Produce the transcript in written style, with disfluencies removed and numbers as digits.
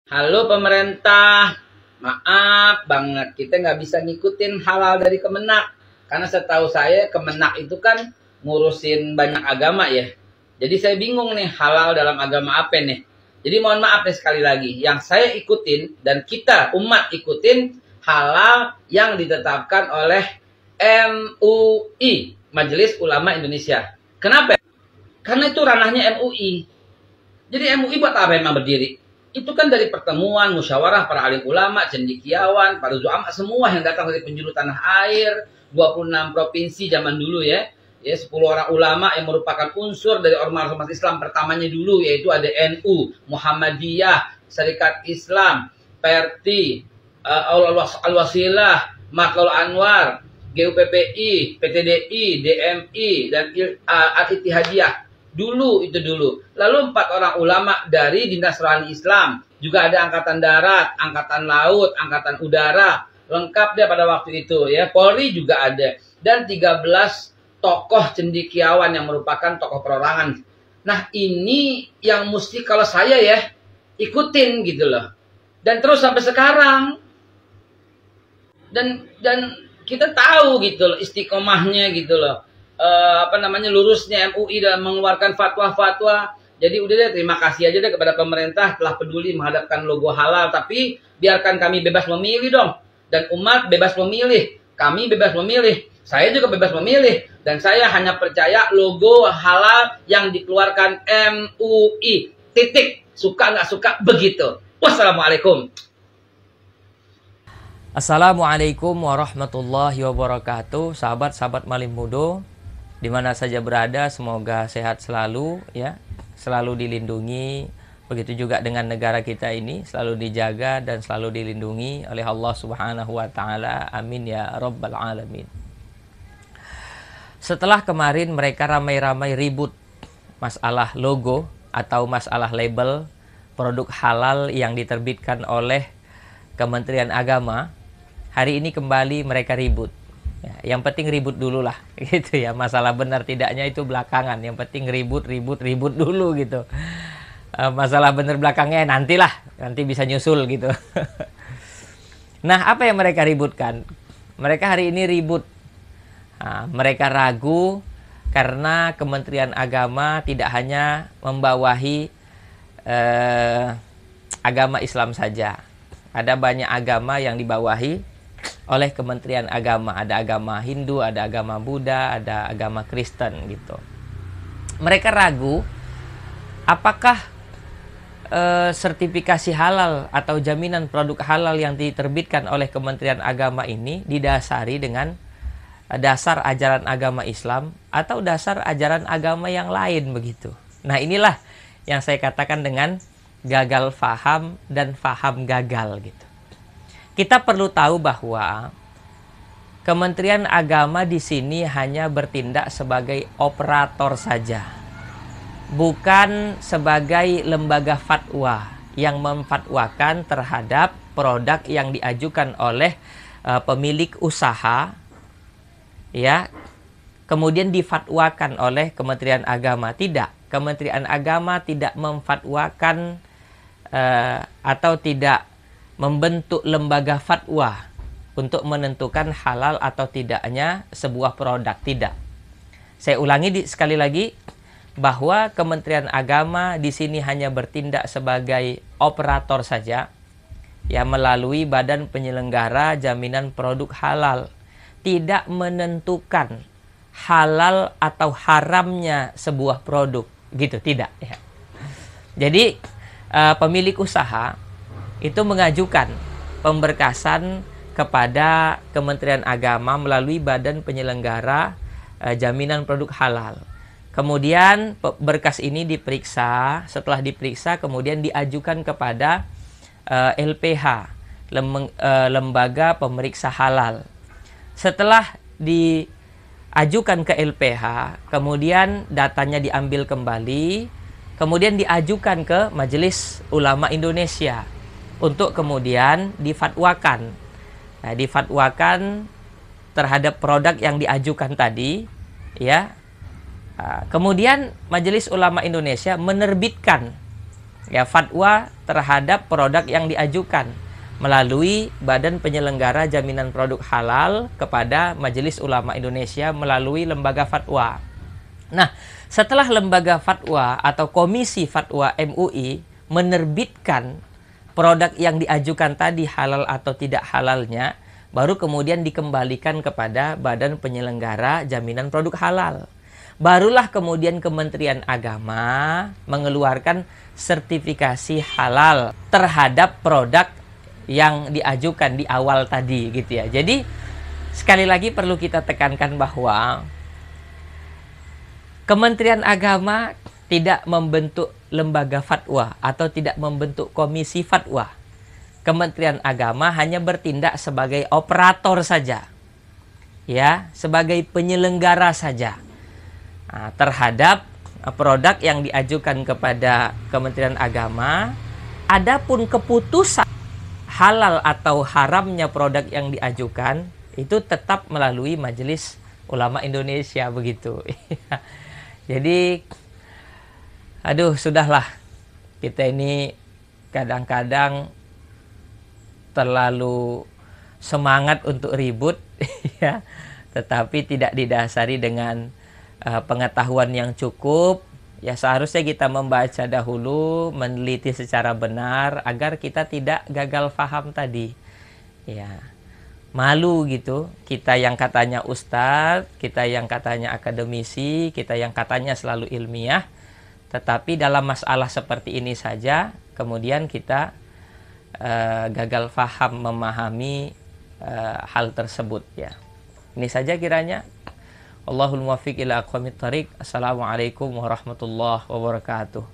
Halo pemerintah, maaf banget kita nggak bisa ngikutin halal dari Kemenak. Karena setahu saya Kemenak itu kan ngurusin banyak agama ya. Jadi saya bingung nih halal dalam agama apa nih. Jadi mohon maaf nih sekali lagi. Yang saya ikutin dan kita umat ikutin halal yang ditetapkan oleh MUI, Majelis Ulama Indonesia. Kenapa? Karena itu ranahnya MUI. Jadi MUI buat apa emang berdiri? Itu kan dari pertemuan, musyawarah para alim ulama, cendekiawan, para zu'ama, semua yang datang dari penjuru tanah air, 26 provinsi zaman dulu ya. Ya, 10 orang ulama yang merupakan unsur dari ormas Islam pertamanya dulu, yaitu ada NU, Muhammadiyah, Serikat Islam, PRT, Al-Wasilah, Matlul Anwar, GUPPI, PTDI, DMI, dan Al-Ittihadiyah. Dulu. Lalu 4 orang ulama dari Dinas Rohani Islam. Juga ada Angkatan Darat, Angkatan Laut, Angkatan Udara. Lengkap dia pada waktu itu ya. Polri juga ada. Dan 13 tokoh cendekiawan yang merupakan tokoh perorangan. Nah ini yang mesti kalau saya ya ikutin gitu loh. Dan terus sampai sekarang. Dan kita tahu gitu loh istiqomahnya gitu loh. Lurusnya MUI dalam mengeluarkan fatwa-fatwa. Jadi udah deh, terima kasih aja deh kepada pemerintah telah peduli menghadapkan logo halal, tapi biarkan kami bebas memilih dong. Dan umat bebas memilih, kami bebas memilih, saya juga bebas memilih, dan saya hanya percaya logo halal yang dikeluarkan MUI. Titik. Suka nggak suka begitu. Wassalamualaikum. Assalamualaikum warahmatullahi wabarakatuh. Sahabat-sahabat Malim Mudo, di mana saja berada, semoga sehat selalu ya, selalu dilindungi. Begitu juga dengan negara kita ini, selalu dijaga dan selalu dilindungi oleh Allah Subhanahu wa taala. Amin ya rabbal alamin. Setelah kemarin mereka ramai-ramai ribut masalah logo atau masalah label produk halal yang diterbitkan oleh Kementerian Agama, hari ini kembali mereka ribut. Ya, yang penting ribut dulu lah, gitu ya. Masalah benar tidaknya itu belakangan. Yang penting ribut dulu gitu. Masalah benar belakangnya nantilah, nanti bisa nyusul gitu. Nah, apa yang mereka ributkan? Mereka hari ini ribut. Nah, mereka ragu karena Kementerian Agama tidak hanya membawahi agama Islam saja. Ada banyak agama yang dibawahi oleh Kementerian Agama. Ada agama Hindu, ada agama Buddha, ada agama Kristen gitu. Mereka ragu apakah sertifikasi halal atau jaminan produk halal yang diterbitkan oleh Kementerian Agama ini didasari dengan dasar ajaran agama Islam atau dasar ajaran agama yang lain begitu. Nah, inilah yang saya katakan dengan gagal faham dan faham gagal gitu. Kita perlu tahu bahwa Kementerian Agama di sini hanya bertindak sebagai operator saja, bukan sebagai lembaga fatwa yang memfatwakan terhadap produk yang diajukan oleh pemilik usaha, ya, kemudian difatwakan oleh Kementerian Agama. Tidak, Kementerian Agama tidak memfatwakan atau tidak membentuk lembaga fatwa untuk menentukan halal atau tidaknya sebuah produk. Tidak. Saya ulangi sekali lagi bahwa Kementerian Agama di sini hanya bertindak sebagai operator saja, ya, melalui Badan Penyelenggara Jaminan Produk Halal, tidak menentukan halal atau haramnya sebuah produk, gitu, tidak ya. Jadi pemilik usaha itu mengajukan pemberkasan kepada Kementerian Agama melalui Badan Penyelenggara Jaminan Produk Halal. Kemudian berkas ini diperiksa, setelah diperiksa kemudian diajukan kepada LPH, Lembaga Pemeriksa Halal. Setelah diajukan ke LPH, kemudian datanya diambil kembali, kemudian diajukan ke Majelis Ulama Indonesia untuk kemudian difatwakan. Nah, difatwakan terhadap produk yang diajukan tadi, ya. Kemudian Majelis Ulama Indonesia menerbitkan ya fatwa terhadap produk yang diajukan melalui Badan Penyelenggara Jaminan Produk Halal kepada Majelis Ulama Indonesia melalui lembaga fatwa. Nah, setelah lembaga fatwa atau komisi fatwa MUI menerbitkan produk yang diajukan tadi halal atau tidak halalnya, baru kemudian dikembalikan kepada Badan Penyelenggara Jaminan Produk Halal. Barulah kemudian Kementerian Agama mengeluarkan sertifikasi halal terhadap produk yang diajukan di awal tadi gitu ya. Jadi sekali lagi perlu kita tekankan bahwa Kementerian Agama tidak membentuk lembaga fatwa atau tidak membentuk komisi fatwa. Kementerian Agama hanya bertindak sebagai operator saja, ya, sebagai penyelenggara saja terhadap produk yang diajukan kepada Kementerian Agama. Adapun keputusan halal atau haramnya produk yang diajukan itu tetap melalui Majelis Ulama Indonesia begitu. Jadi sudahlah, kita ini kadang-kadang terlalu semangat untuk ribut ya, tetapi tidak didasari dengan pengetahuan yang cukup. Ya, seharusnya kita membaca dahulu, meneliti secara benar agar kita tidak gagal paham tadi. Ya, malu gitu, kita yang katanya ustadz, kita yang katanya akademisi, kita yang katanya selalu ilmiah, tetapi dalam masalah seperti ini saja kemudian kita gagal paham memahami hal tersebut ya. Ini saja kiranya. Allahul muwaffiq ila aqwamit thariq. Assalamualaikum warahmatullahi wabarakatuh.